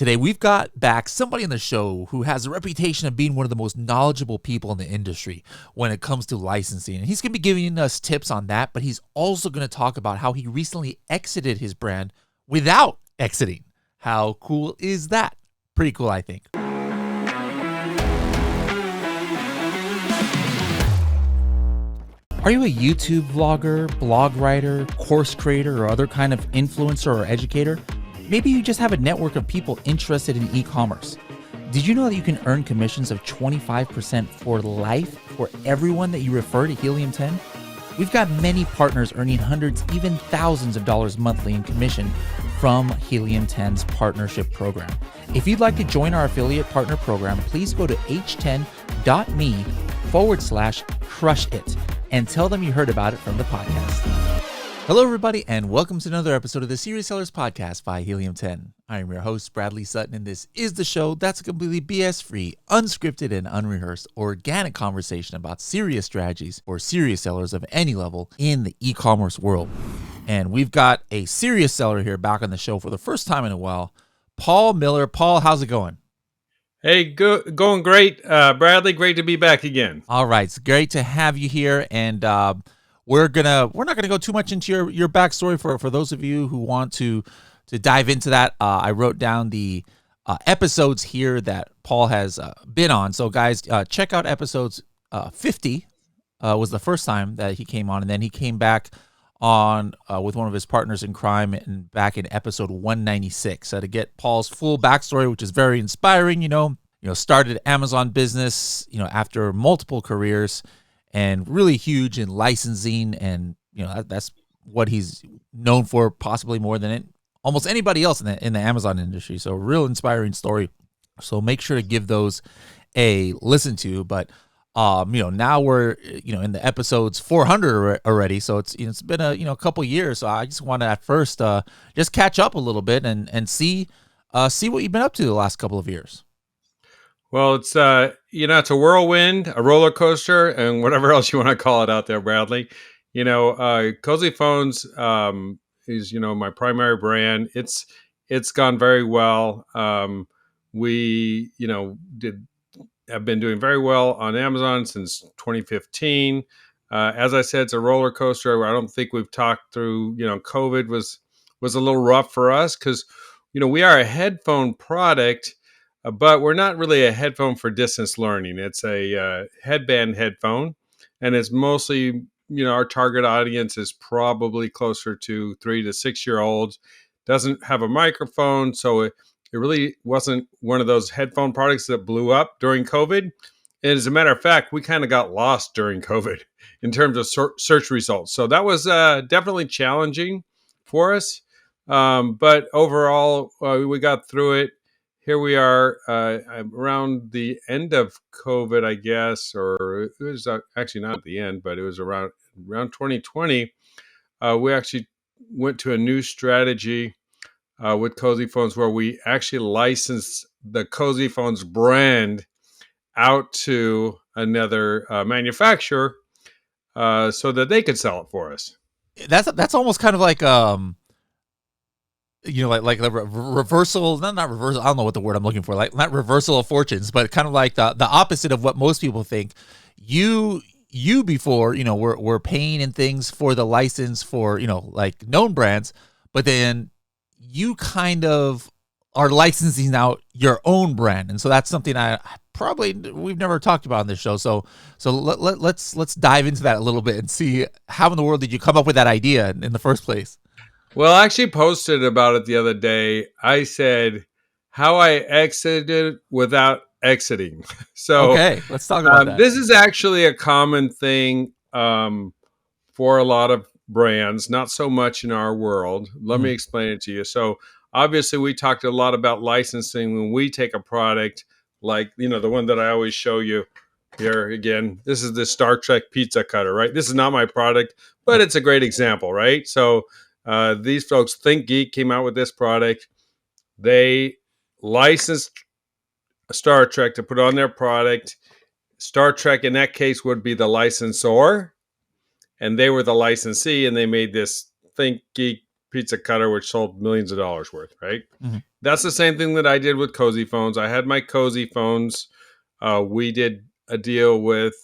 Today, we've got back somebody on the show who has a reputation of being one of the most knowledgeable people in the industry when it comes to licensing. And he's going to be giving us tips on that, but he's also going to talk about how he recently exited his brand without exiting. How cool is that? Pretty cool, I think. Are you a YouTube vlogger, blog writer, course creator, or other kind of influencer or educator? Maybe you just have a network of people interested in e-commerce. Did you know that you can earn commissions of 25% for life for everyone that you refer to Helium 10? We've got many partners earning hundreds, even thousands of dollars monthly in commission from Helium 10's partnership program. If you'd like to join our affiliate partner program, please go to h10.me/crush it and tell them you heard about it from the podcast. Hello, everybody, and welcome to another episode of the Serious Sellers Podcast by Helium 10. I am your host, Bradley Sutton, and this is the show that's a completely BS-free, unscripted, and unrehearsed organic conversation about serious strategies for serious sellers of any level in the e-commerce world. And we've got a serious seller here back on the show for the first time in a while, Paul Miller. Paul, how's it going? Hey, going great, Bradley. Great to be back again. All right, it's great to have you here, and we're not gonna go too much into your backstory for those of you who want to dive into that. I wrote down the episodes here that Paul has been on. So guys, check out episodes 50 was the first time that he came on, and then he came back on with one of his partners in crime and back in episode 196 to get Paul's full backstory, which is very inspiring. You know, started Amazon business, after multiple careers, and really huge in licensing, and that's what he's known for, possibly more than almost anybody else in the Amazon industry. So real inspiring story. So make sure to give those a listen to. But now we're in the episodes 400 already. So it's been a couple years. So I just want to at first just catch up a little bit and see what you've been up to the last couple of years. Well, it's it's a whirlwind, a roller coaster, and whatever else you want to call it out there, Bradley. Cozy Phones is my primary brand. It's gone very well. We have been doing very well on Amazon since 2015. As I said, it's a roller coaster. I don't think we've talked through. COVID was a little rough for us because we are a headphone product. But we're not really a headphone for distance learning. It's a headband headphone, and it's mostly, our target audience is probably closer to 3 to 6 year olds. Doesn't have a microphone, so it really wasn't one of those headphone products that blew up during COVID. And as a matter of fact, we kind of got lost during COVID in terms of search results. So that was definitely challenging for us. But overall, we got through it. Here we are around the end of COVID, I guess, or it was actually not at the end, but it was around 2020. We actually went to a new strategy with Cozy Phones where we actually licensed the Cozy Phones brand out to another manufacturer so that they could sell it for us. That's almost kind of like like a reversal, not reversal. I don't know what the word I'm looking for. Like not reversal of fortunes, but kind of like the opposite of what most people think. You before, were paying and things for the license for, like known brands, but then you kind of are licensing out your own brand. And so that's something we've never talked about on this show. So let's dive into that a little bit and see how in the world did you come up with that idea in the first place? Well, I actually posted about it the other day. I said how I exited without exiting. So okay, let's talk about that. This is actually a common thing for a lot of brands, not so much in our world. Let me explain it to you. So obviously we talked a lot about licensing when we take a product like, the one that I always show you here again. This is the Star Trek pizza cutter, right? This is not my product, but it's a great example, right? So these folks, Think Geek, came out with this product. They licensed Star Trek to put on their product. Star Trek, in that case, would be the licensor, and they were the licensee, and they made this Think Geek pizza cutter, which sold millions of dollars worth, right? Mm-hmm. That's the same thing that I did with Cozy Phones. I had my Cozy Phones. We did a deal with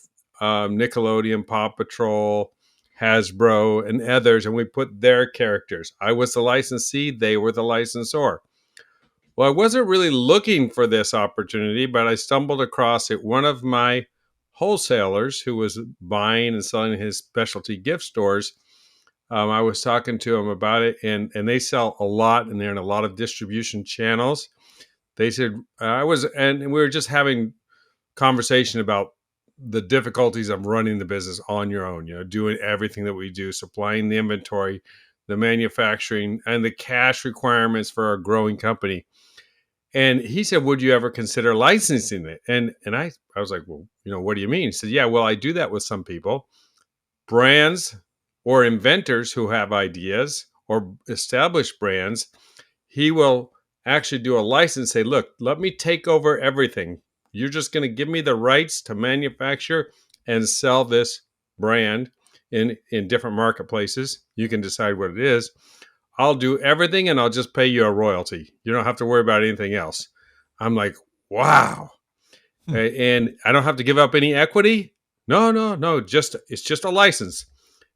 Nickelodeon, Paw Patrol, Hasbro, and others, and we put their characters. I was the licensee, they were the licensor. Well, I wasn't really looking for this opportunity, but I stumbled across it. One of my wholesalers who was buying and selling his specialty gift stores, I was talking to him about it, and they sell a lot, and they're in a lot of distribution channels. They said and we were just having conversation about the difficulties of running the business on your own, doing everything that we do, supplying the inventory, the manufacturing, and the cash requirements for a growing company. And he said, would you ever consider licensing it? And I was like, well, what do you mean? He said, yeah, well, I do that with some people, brands or inventors who have ideas or established brands. He will actually do a license, say, look, let me take over everything. You're just going to give me the rights to manufacture and sell this brand in different marketplaces. You can decide what it is. I'll do everything and I'll just pay you a royalty. You don't have to worry about anything else. I'm like, wow. And I don't have to give up any equity. No. It's just a license.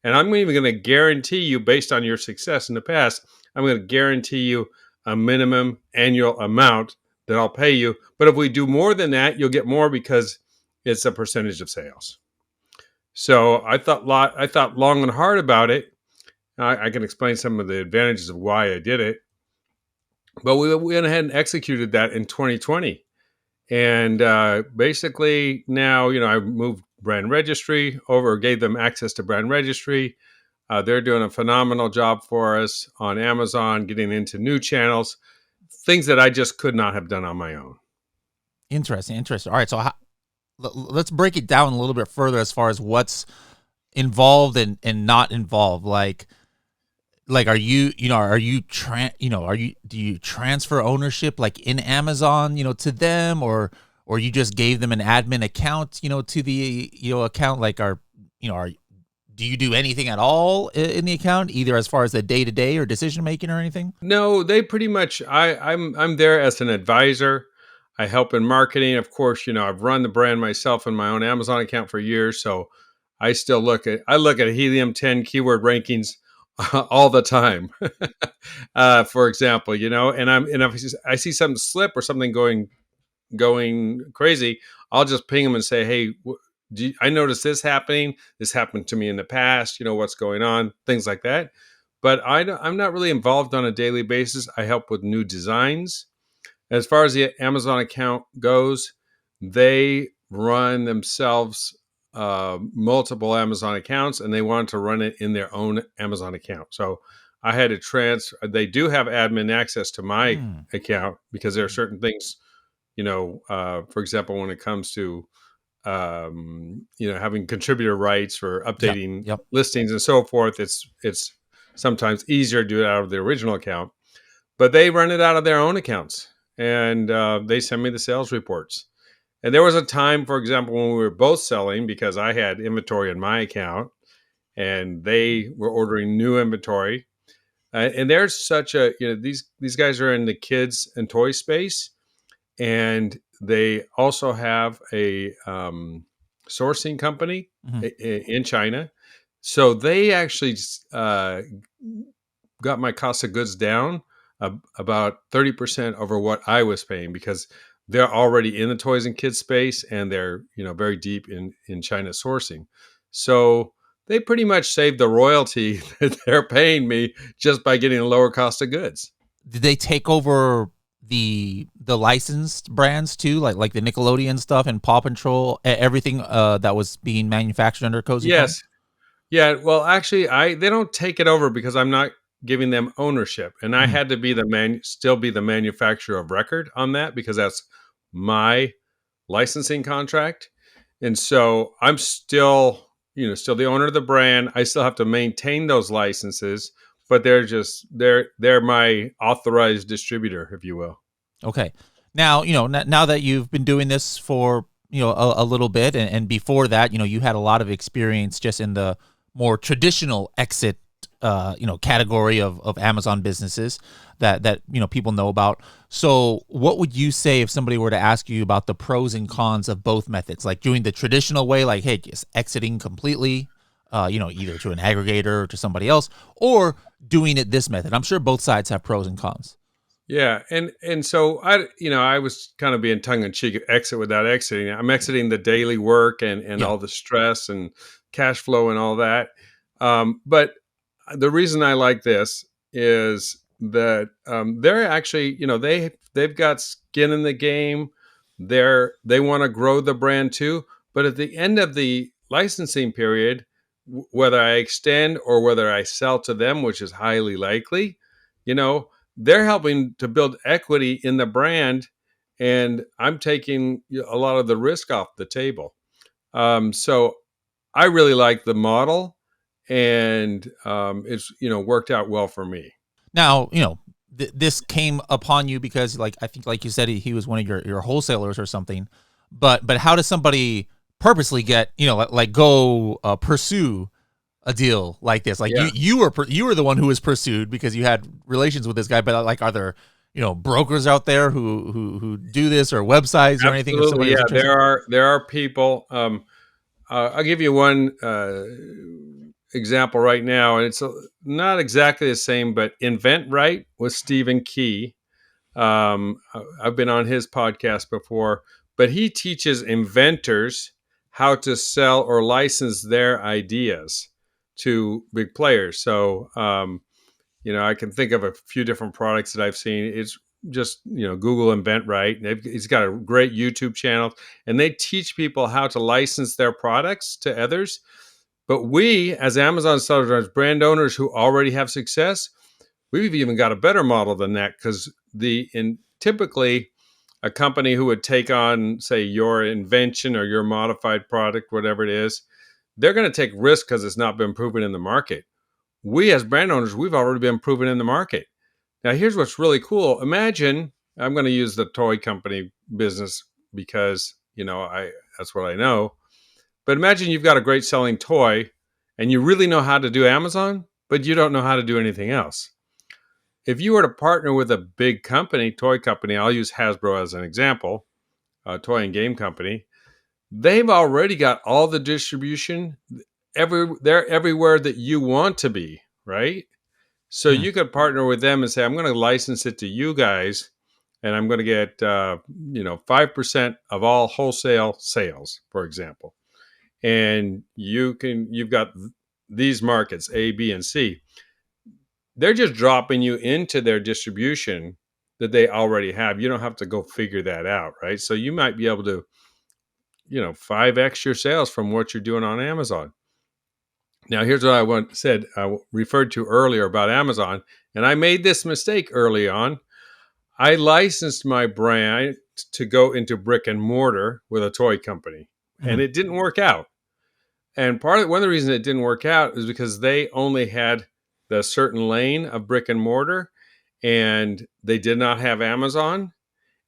And I'm even going to guarantee you, based on your success in the past, I'm going to guarantee you a minimum annual amount that I'll pay you. But if we do more than that, you'll get more because it's a percentage of sales. So I thought long and hard about it. I can explain some of the advantages of why I did it. But we went ahead and executed that in 2020. And basically now, I moved brand registry over, gave them access to brand registry. They're doing a phenomenal job for us on Amazon, getting into new channels, things that I just could not have done on my own. Interesting. All right, so let's break it down a little bit further as far as what's involved and not involved. Like do you transfer ownership like in Amazon, to them, or you just gave them an admin account, to the account? Like do you do anything at all in the account, either as far as the day-to-day or decision making or anything? No, they pretty much, I'm there as an advisor. I help in marketing. Of course, I've run the brand myself in my own Amazon account for years. So I still look at Helium 10 keyword rankings all the time. For example, and if I see something slip or something going crazy, I'll just ping them and say, hey, I noticed this happening. This happened to me in the past. What's going on? Things like that. But I'm not really involved on a daily basis. I help with new designs. As far as the Amazon account goes, they run themselves multiple Amazon accounts, and they wanted to run it in their own Amazon account. So I had to transfer. They do have admin access to my account because there are certain things, for example, when it comes to having contributor rights for updating listings and so forth, it's sometimes easier to do it out of the original account. But they run it out of their own accounts, and they send me the sales reports. And there was a time, for example, when we were both selling, because I had inventory in my account and they were ordering new inventory. And there's such a, these guys are in the kids and toy space, and they also have a sourcing company in China. So they actually got my cost of goods down about 30% over what I was paying, because they're already in the toys and kids space, and they're, very deep in China sourcing. So they pretty much saved the royalty that they're paying me just by getting a lower cost of goods. Did they take over the licensed brands too, like the Nickelodeon stuff and Paw Patrol, everything that was being manufactured under Cozy? Yes. Phone? Yeah. Well, actually, they don't take it over because I'm not giving them ownership, and I had to be still be the manufacturer of record on that, because that's my licensing contract. And so I'm still the owner of the brand. I still have to maintain those licenses, but they're my authorized distributor, if you will. Okay. Now, now that you've been doing this for, a little bit, and before that, you had a lot of experience just in the more traditional exit category of Amazon businesses that people know about. So what would you say if somebody were to ask you about the pros and cons of both methods, like doing the traditional way, like, hey, just exiting completely, either to an aggregator or to somebody else, or doing it this method? I'm sure both sides have pros and cons. Yeah, and so I was kind of being tongue in cheek, exit without exiting. I'm exiting the daily work and Yeah. all the stress and cash flow and all that. But the reason I like this is that they're actually, they've got skin in the game. They want to grow the brand too. But at the end of the licensing period, whether I extend or whether I sell to them, which is highly likely, you know they're helping to build equity in the brand, and I'm taking a lot of the risk off the table. So I really like the model, and it's worked out well for me. Now, this came upon you because, like, I think, like you said, he was one of your wholesalers or something. But how does somebody purposely get, like go pursue a deal like this? Like Yeah, you were the one who was pursued because you had relations with this guy. But like, are there brokers out there who do this, or websites or anything? If absolutely. somebody was Yeah, interested. there are people. I'll give you one example right now, and it's not exactly the same, but Invent Right with Stephen Key. I've been on his podcast before, but he teaches inventors how to sell or license their ideas to big players. So, I can think of a few different products that I've seen. It's just, Google Invent Right. He's got a great YouTube channel, and they teach people how to license their products to others. But we, as Amazon sellers, as brand owners who already have success, we've even got a better model than that, because typically a company who would take on, say, your invention or your modified product, whatever it is, they're going to take risk because it's not been proven in the market. We, as brand owners, we've already been proven in the market. Now, here's what's really cool. Imagine, I'm going to use the toy company business because I that's what I know. But imagine you've got a great selling toy, and you really know how to do Amazon, but you don't know how to do anything else. If you were to partner with a big company, toy company, I'll use Hasbro as an example, a toy and game company, they've already got all the distribution. They're everywhere that you want to be, right? So Hmm. you could partner with them and say, I'm going to license it to you guys, and I'm going to get 5% of all wholesale sales, for example. And you've got these markets A, B, and C. They're just dropping you into their distribution that they already have. You don't have to go figure that out, right? So you might be able to 5x your sales from what you're doing on Amazon. Now, here's what I referred to earlier about Amazon, and I made this mistake early on. I licensed my brand to go into brick and mortar with a toy company, and Hmm. it didn't work out. And one of the reasons it didn't work out is because they only had the certain lane of brick and mortar, and they did not have Amazon.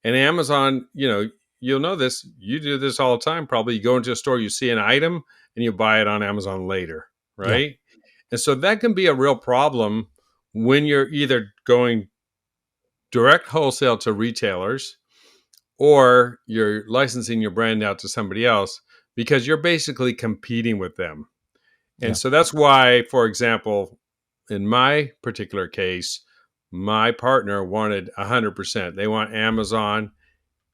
And Amazon, you'll know this. You do this all the time. Probably you go into a store, you see an item, and you buy it on Amazon later, Yeah. right? And so that can be a real problem when you're either going direct wholesale to retailers, or you're licensing your brand out to somebody else, because you're basically competing with them. And Yeah. so that's why, for example, in my particular case, my partner wanted 100%. They want Amazon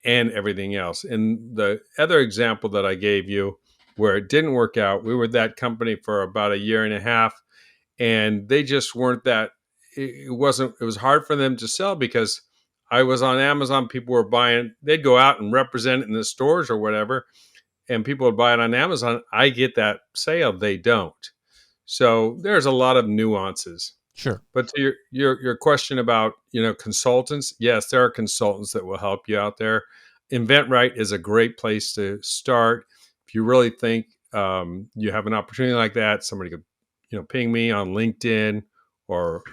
and everything else. And the other example that I gave you where it didn't work out, we were that company for about a year and a half, and they just weren't that, it was hard for them to sell because I was on Amazon. People were buying, they'd go out and represent it in the stores or whatever, and people would buy it on Amazon. I get that sale, they don't. So there's a lot of nuances. Sure. But to your question about consultants, yes, there are consultants that will help you out there. InventRight is a great place to start. If you really think you have an opportunity like that, somebody could ping me on LinkedIn, or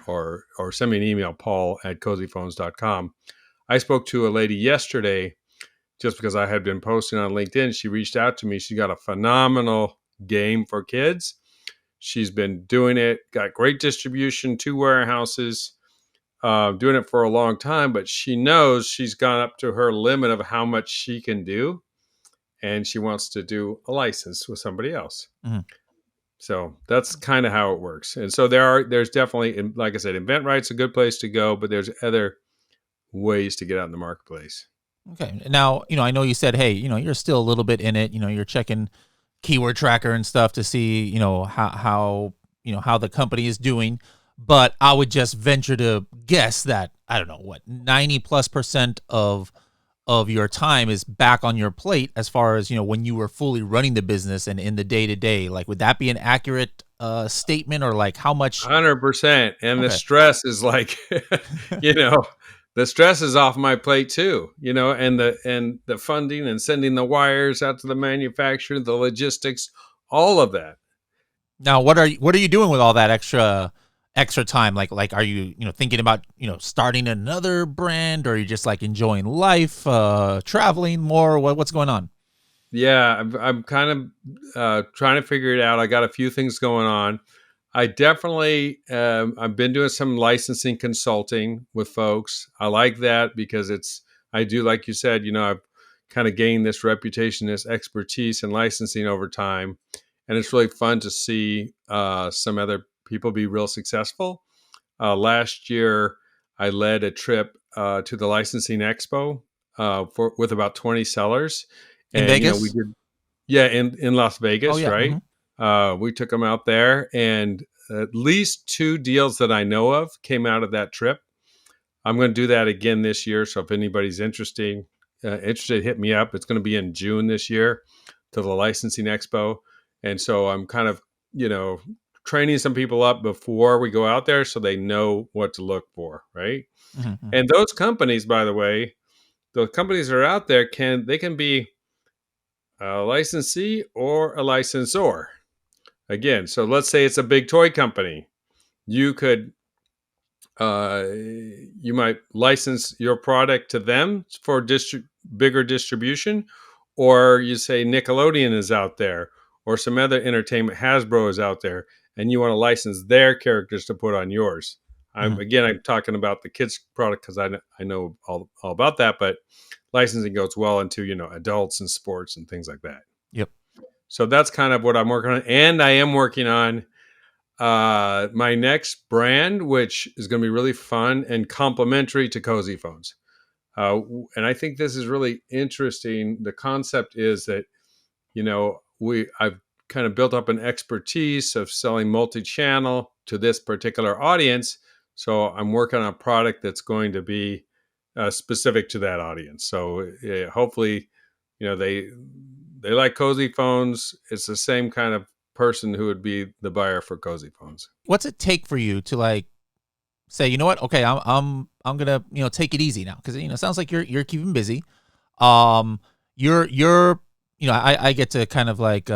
send me an email, paul@cozyphones.com. I spoke to a lady yesterday just because I had been posting on LinkedIn. She reached out to me. She got a phenomenal game for kids. She's been doing it, got great distribution, 2 warehouses, doing it for a long time, but she knows she's gone up to her limit of how much she can do, and she wants to do a license with somebody else. Mm-hmm. So that's kind of how it works. And so there's definitely, like I said, Eventbrite's a good place to go, but there's other ways to get out in the marketplace. Okay. Now, I know you said, hey, you're still a little bit in it. You're checking keyword tracker and stuff to see, how the company is doing. But I would just venture to guess that, I don't know, what, 90+% of your time is back on your plate as far as, when you were fully running the business and in the day-to-day. Like, would that be an accurate statement, or like how much? 100%. And Okay. the stress is like, the stress is off my plate too, and the funding and sending the wires out to the manufacturer, the logistics, all of that. Now, what are you doing with all that extra time? Like are you thinking about starting another brand, or are you just like enjoying life, traveling more? What's going on? Yeah, I'm kind of trying to figure it out. I got a few things going on. I definitely I've been doing some licensing consulting with folks. I like that because I do, like you said, I've kind of gained this reputation, this expertise in licensing over time, and it's really fun to see some other people be real successful. Last year, I led a trip to the licensing Expo with about 20 sellers, In and we Vegas? did, yeah, in Las Oh Vegas, yeah. right? Hmm. We took them out there, and at least 2 deals that I know of came out of that trip. I'm going to do that again this year. So if anybody's interested, hit me up. It's going to be in June this year to the licensing expo. And so I'm kind of, training some people up before we go out there so they know what to look for. Right. Hmm. And those companies, by the way, the companies that are out there can be a licensee or a licensor. Again, so let's say it's a big toy company. You could you might license your product to them for bigger distribution, or you say Nickelodeon is out there, or some other entertainment, Hasbro is out there, and you want to license their characters to put on yours. Hmm. I'm talking about the kids product because I know all about that, but licensing goes well into adults and sports and things like that. Yep. So that's kind of what I'm working on, and I am working on my next brand, which is going to be really fun and complementary to Cozy Phones. And I think this is really interesting. The concept is that, I've kind of built up an expertise of selling multi-channel to this particular audience. So I'm working on a product that's going to be specific to that audience. So hopefully, they like Cozy Phones. It's the same kind of person who would be the buyer for Cozy Phones. What's it take for you to like say, you know what? Okay, I'm gonna take it easy now, because it sounds like you're keeping busy. Um, you're I get to kind of like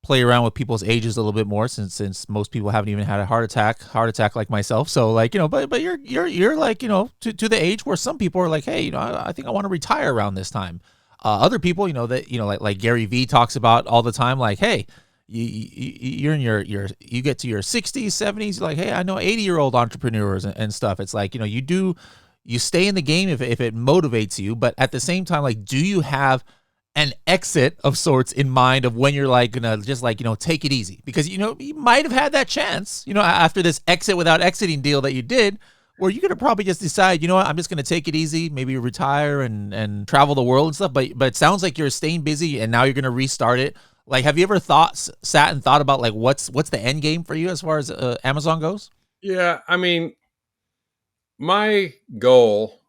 play around with people's ages a little bit more, since most people haven't even had a heart attack like myself. So like but you're like to the age where some people are like, hey, I think I want to retire around this time. Other people, that like Gary V talks about all the time, like, hey, you're in you get to your 60s, 70s, like, hey, I know 80-year-old entrepreneurs and stuff. It's like, you stay in the game if it motivates you, but at the same time, like, do you have an exit of sorts in mind of when you're like gonna just like take it easy? Because you might have had that chance after this exit without exiting deal that you did, where you're gonna probably just decide, what, I'm just gonna take it easy, maybe retire and travel the world and stuff. But it sounds like you're staying busy, and now you're gonna restart it. Like, have you ever sat and thought about like what's the end game for you as far as Amazon goes? Yeah, I mean, my goal,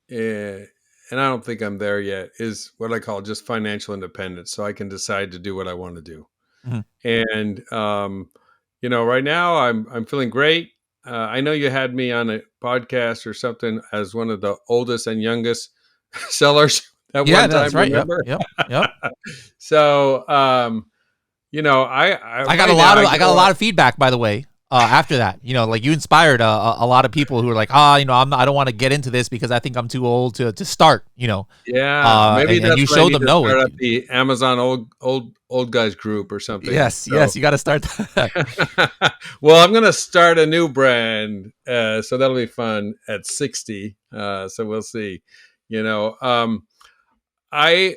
and I don't think I'm there yet, is what I call just financial independence, so I can decide to do what I want to do. Mm-hmm. And right now I'm feeling great. I know you had me on a podcast or something as one of the oldest and youngest sellers at Yeah, one no, time. that's right. Yep, Remember? yep, yep. So, I I got right now I I got a go. lot of feedback, by the way, after that? Like you inspired a lot of people who are like, I don't want to get into this because I think I'm too old to start. Yeah, maybe And that's you what I showed need them to no. start up the Amazon old guys group or something. Yes, So, yes, you got to start that. well, I'm gonna start a new brand, so that'll be fun at 60. So we'll see. You know, I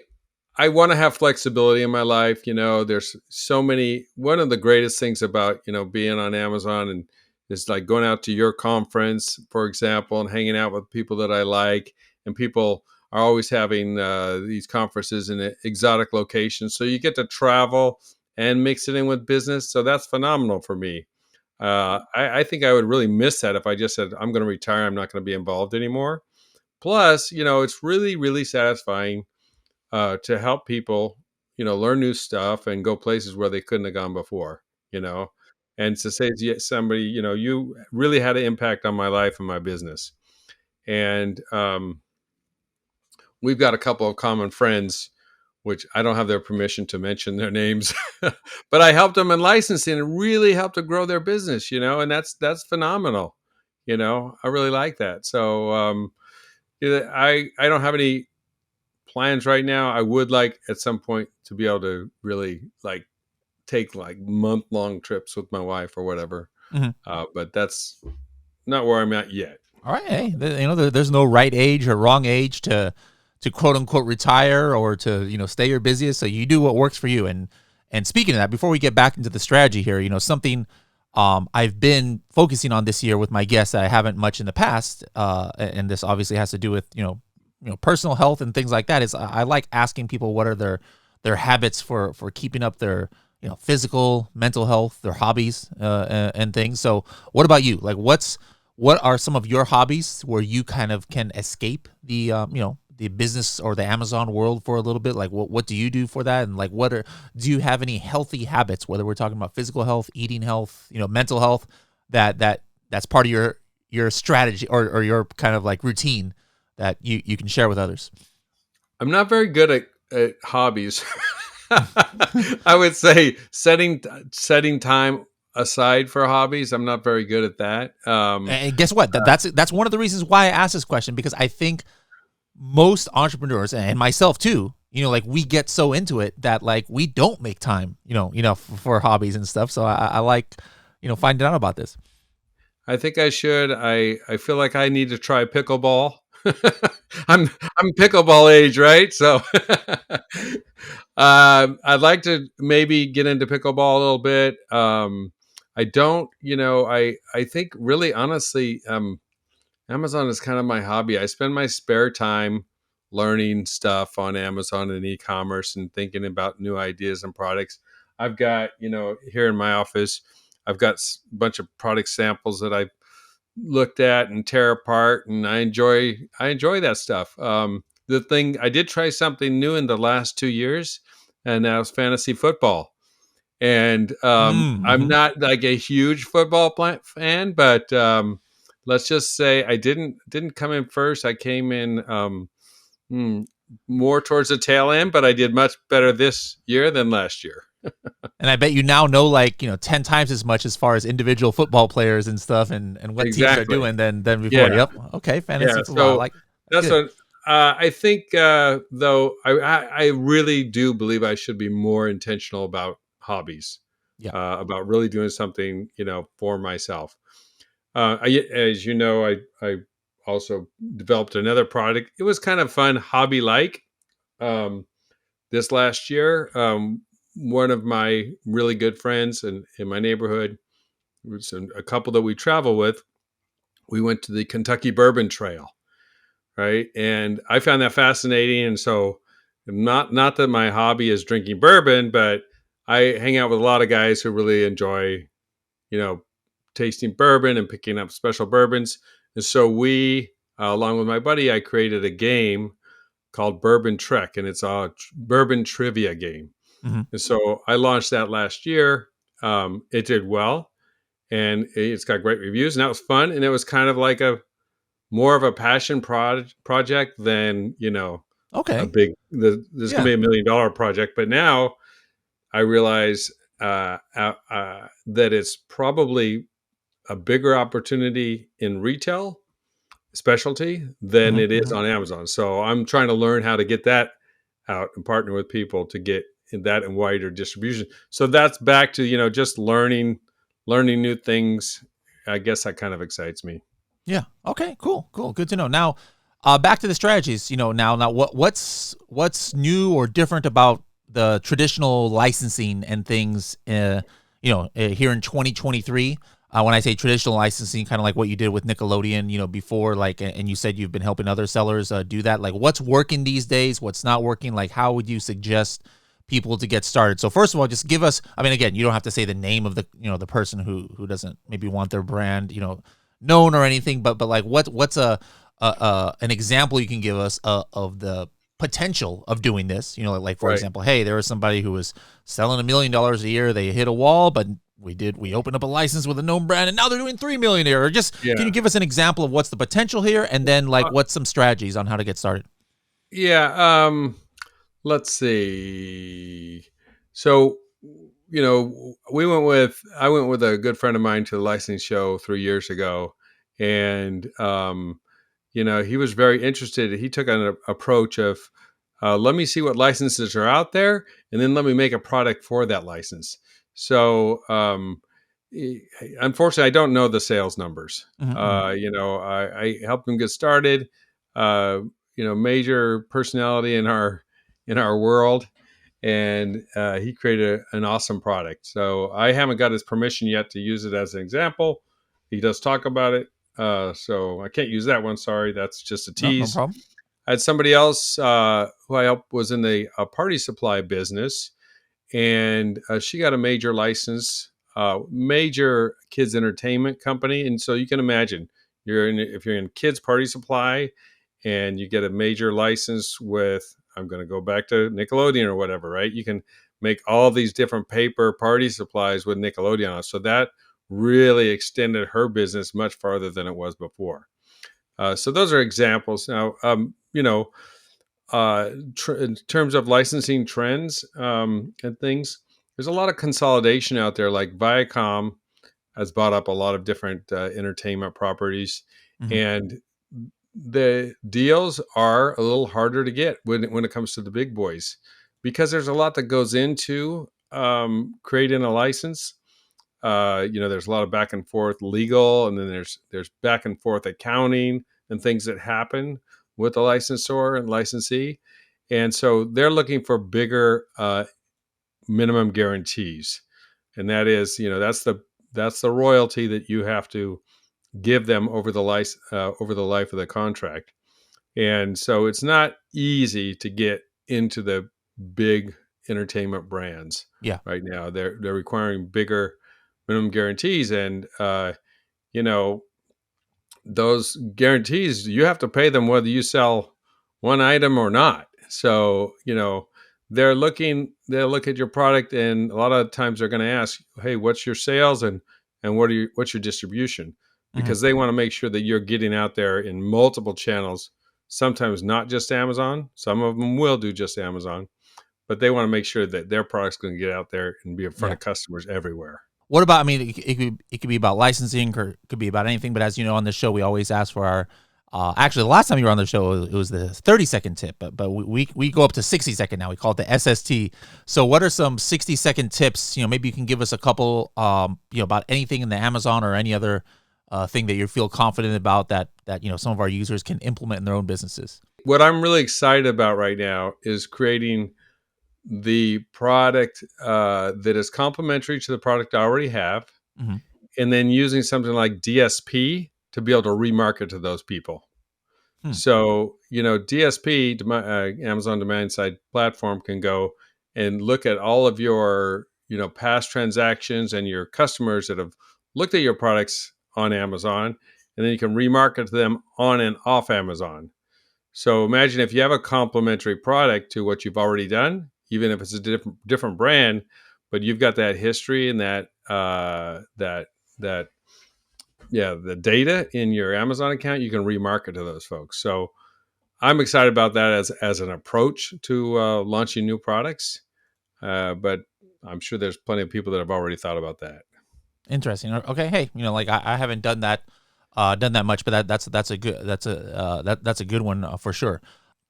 I want to have flexibility in my life. There's so many. One of the greatest things about being on Amazon and is like going out to your conference, for example, and hanging out with people that I like. And people are always having these conferences in exotic locations, so you get to travel and mix it in with business. So that's phenomenal for me. I think I would really miss that if I just said I'm going to retire. I'm not going to be involved anymore. Plus, it's really, really satisfying to help people, learn new stuff and go places where they couldn't have gone before, you know, and to say to somebody, you really had an impact on my life and my business. And we've got a couple of common friends, which I don't have their permission to mention their names, but I helped them in licensing and really helped to grow their business, and that's phenomenal. I really like that. So I don't have any plans right now. I would like at some point to be able to really like take like month-long trips with my wife or whatever. Mhm. But that's not where I'm at yet. All right, hey, there's no right age or wrong age to quote unquote retire or to stay your busiest. So you do what works for you. And speaking of that, before we get back into the strategy here, something I've been focusing on this year with my guests that I haven't much in the past, and this obviously has to do with personal health and things like that. Is I like asking people what are their habits for keeping up their physical, mental health, their hobbies, and things. So what about you? Like what are some of your hobbies where you kind of can escape the the business or the Amazon world for a little bit? Like what do you do for that? And like do you have any healthy habits, whether we're talking about physical health, eating health, mental health, that's part of your strategy or your kind of like routine that you can share with others? I'm not very good at hobbies. I would say setting time aside for hobbies. I'm not very good at that. And guess what? That's one of the reasons why I asked this question, because I think most entrepreneurs and myself too, like we get so into it that like we don't make time, for hobbies and stuff. So I like, finding out about this. I think I should. I feel like I need to try pickleball. I'm pickleball age, right? So I'd like to maybe get into pickleball a little bit. I don't, I think really honestly, Amazon is kind of my hobby. I spend my spare time learning stuff on Amazon and e-commerce and thinking about new ideas and products. I've got, here in my office, I've got a bunch of product samples that I've looked at and tear apart, and I enjoy that stuff. The thing I did try something new in the last 2 years, and that was fantasy football. And I'm Mm-hmm. not like a huge football fan, but let's just say I didn't come in first. I came in hmm, more towards the tail end, but I did much better this year than last year. And I bet you now know like 10 times as much as far as individual football players and stuff and what teams are Exactly. doing than before. Yeah. Yep. Okay. Yeah. Fantasy football. I So like that's that's good. what I think. Though I really do believe I should be more intentional about hobbies, Yeah. about really doing something for myself. As you know, I also developed another product. It was kind of fun, hobby like. Um, this last year, one of my really good friends in my neighborhood, was a couple that we travel with. We went to the Kentucky Bourbon Trail, right? And I found that fascinating. And so, not that my hobby is drinking bourbon, but I hang out with a lot of guys who really enjoy, you know, tasting bourbon and picking up special bourbons. And so along with my buddy, I created a game called Bourbon Trek, and it's a bourbon trivia game. Mm-hmm. And so I launched that last year. It did well, and it's got great reviews, and that was fun. And it was kind of like a more of a passion project than a Okay. big. There's going to Yeah. be $1 million project, but now I realize that it's probably a bigger opportunity in retail specialty than Hmm. it is on Amazon. So I'm trying to learn how to get that out and partner with people to get that in wider distribution. So that's back to, just learning new things. I guess that kind of excites me. Yeah. Okay. Cool. Cool. Good to know. Now, back to the strategies. Now, what's new or different about the traditional licensing and things? Here in 2023. When I say traditional licensing, kind of like what you did with Nickelodeon, before, like, and you said you've been helping other sellers do that. Like, what's working these days? What's not working? Like, how would you suggest people to get started? So first of all, just give us. I mean, again, you don't have to say the name of the person who doesn't maybe want their brand, known or anything, but like what's an example you can give us of the potential of doing this? Like for Right. example, hey, there was somebody who was selling $1 million a year, they hit a wall, but we opened up a license with a known brand, and now they're doing 3 million a year. Or just can Yeah. you give us an example of what's the potential here, and then like what's some strategies on how to get started? Yeah. Let's see. So, I went with a good friend of mine to the licensing show 3 years ago, and he was very interested. He took an approach of, let me see what licenses are out there, and then let me make a product for that license. So, unfortunately, I don't know the sales numbers. Mm-hmm. I helped him get started. Uh, Major personality in our world, and he created an awesome product. So I haven't got his permission yet to use it as an example. He does talk about it, so I can't use that one. Sorry, that's just a No, no tease. problem. I had somebody else who I helped was in the party supply business, and she got a major license, major kids entertainment company. And so you can imagine if you're in kids party supply and you get a major license with, I'm going to go back to Nickelodeon or whatever, right? You can make all these different paper party supplies with Nickelodeon on it. So that really extended her business much farther than it was before. So those are examples. Now, in terms of licensing trends and things, there's a lot of consolidation out there. Like Viacom has bought up a lot of different entertainment properties, Mm-hmm. and the deals are a little harder to get when it comes to the big boys, because there's a lot that goes into creating a license. There's a lot of back and forth legal, and then there's back and forth accounting and things that happen with the licensor and licensee, and so they're looking for bigger minimum guarantees, and that is, that's the royalty that you have to give them over over the life of the contract. And so it's not easy to get into the big entertainment brands Yeah. right now. They're requiring bigger minimum guarantees, and you know those guarantees, you have to pay them whether you sell one item or not. So they'll look at your product, and a lot of times they're going to ask, hey, what's your sales, and what's your distribution, Mm-hmm. because they want to make sure that you're getting out there in multiple channels, sometimes not just Amazon. Some of them will do just Amazon, but they want to make sure that their product's going to get out there and be in front Yeah. of customers everywhere. What about? I mean, it could be about licensing, or it could be about anything. But as you know, on the show, we always ask for our. Actually, the last time you were on the show, it was the 30-second tip, but we go up to 60-second now. We call it the SST. So, what are some 60-second tips? Maybe you can give us a couple. About anything in the Amazon or any other thing that you feel confident about that some of our users can implement in their own businesses. What I'm really excited about right now is creating the product that is complementary to the product I already have, Mm-hmm. and then using something like DSP to be able to remarket to those people. Hmm. So, DSP, Amazon Demand Side Platform, can go and look at all of your, past transactions and your customers that have looked at your products on Amazon, and then you can remarket to them on and off Amazon. So imagine if you have a complementary product to what you've already done, even if it's a different brand, but you've got that history and that the data in your Amazon account, you can remarket to those folks. So I'm excited about that as an approach to launching new products. But I'm sure there's plenty of people that have already thought about that. Interesting. Okay. Hey, like I haven't done that much, but that's a good that's a good one for sure.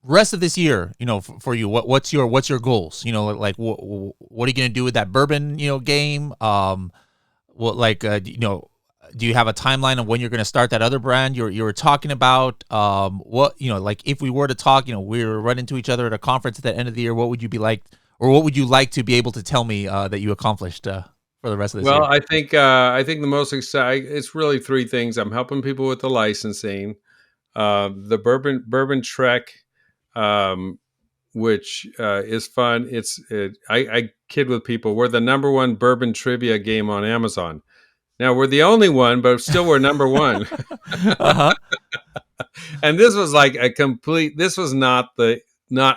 Rest of this year, for you, what's your goals? Like what are you gonna do with that bourbon, game? What like do you have a timeline of when you're gonna start that other brand you were talking about? What like if we were to talk, we were running into each other at a conference at the end of the year, what would you be like, or what would you like to be able to tell me that you accomplished for the rest of this Well, year? I think the most exciting, it's really three things. I'm helping people with the licensing, the bourbon trek, um, which is fun. I kid with people. We're the number one bourbon trivia game on Amazon. Now we're the only one, but still we're number one. Uh-huh. And this was like a complete. This was not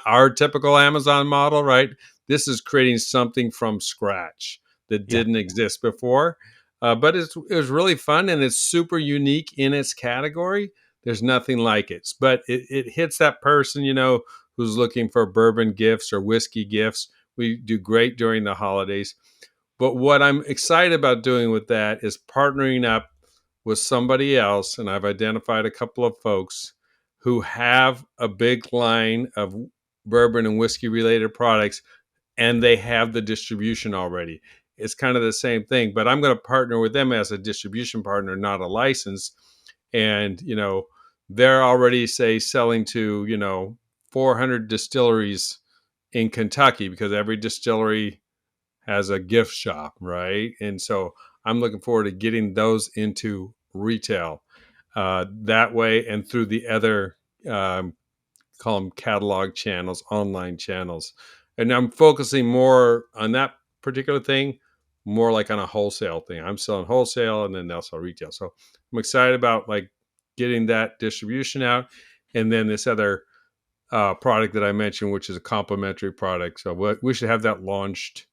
our typical Amazon model, right? This is creating something from scratch that Yeah. didn't exist before. But it was really fun, and it's super unique in its category. There's nothing like it, but it hits that person, who's looking for bourbon gifts or whiskey gifts. We do great during the holidays. But what I'm excited about doing with that is partnering up with somebody else. And I've identified a couple of folks who have a big line of bourbon and whiskey related products, and they have the distribution already. It's kind of the same thing, but I'm going to partner with them as a distribution partner, not a license. And, they're already, say, selling to, 400 distilleries in Kentucky, because every distillery has a gift shop, right? And so I'm looking forward to getting those into retail that way, and through the other, call them catalog channels, online channels. And I'm focusing more on that particular thing, more like on a wholesale thing. I'm selling wholesale, and then they'll sell retail. So I'm excited about like getting that distribution out, and then this other product that I mentioned, which is a complementary product. So we should have that launched.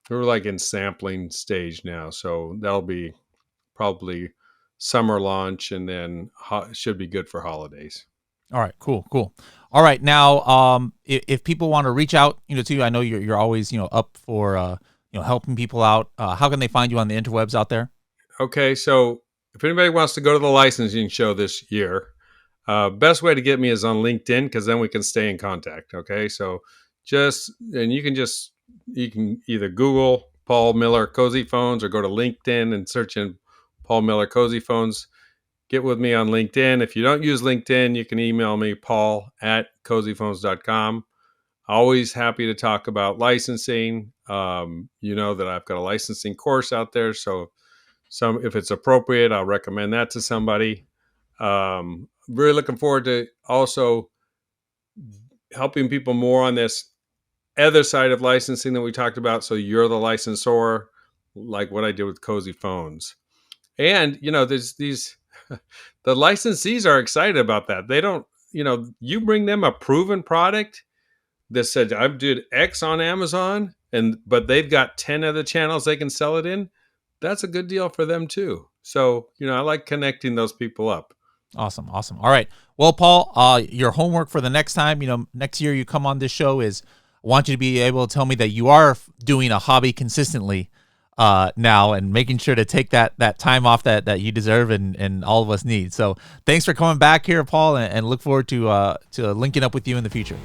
We're like in sampling stage now, so that'll be probably summer launch, and then should be good for holidays. All right, cool. All right, now, if people want to reach out, to you, I know you're always, up for, helping people out. How can they find you on the interwebs out there? Okay, so if anybody wants to go to the licensing show this year, best way to get me is on LinkedIn, because then we can stay in contact. Okay, so you can either Google Paul Miller Cozy Phones, or go to LinkedIn and search in Paul Miller Cozy Phones. Get with me on LinkedIn. If you don't use LinkedIn, you can email me, paul@cozyphones.com. Always happy to talk about licensing. You know that I've got a licensing course out there, so if it's appropriate, I'll recommend that to somebody. Really looking forward to also helping people more on this other side of licensing that we talked about. So you're the licensor, like what I did with Cozy Phones. And, there's these, the licensees are excited about that. They don't, you bring them a proven product that said, I've did X on Amazon, but they've got 10 other channels they can sell it in. That's a good deal for them too. So, I like connecting those people up. Awesome. All right. Well, Paul, your homework for the next time, next year you come on this show is, I want you to be able to tell me that you are doing a hobby consistently now, and making sure to take that time off that you deserve and all of us need. So thanks for coming back here, Paul, and look forward to linking up with you in the future.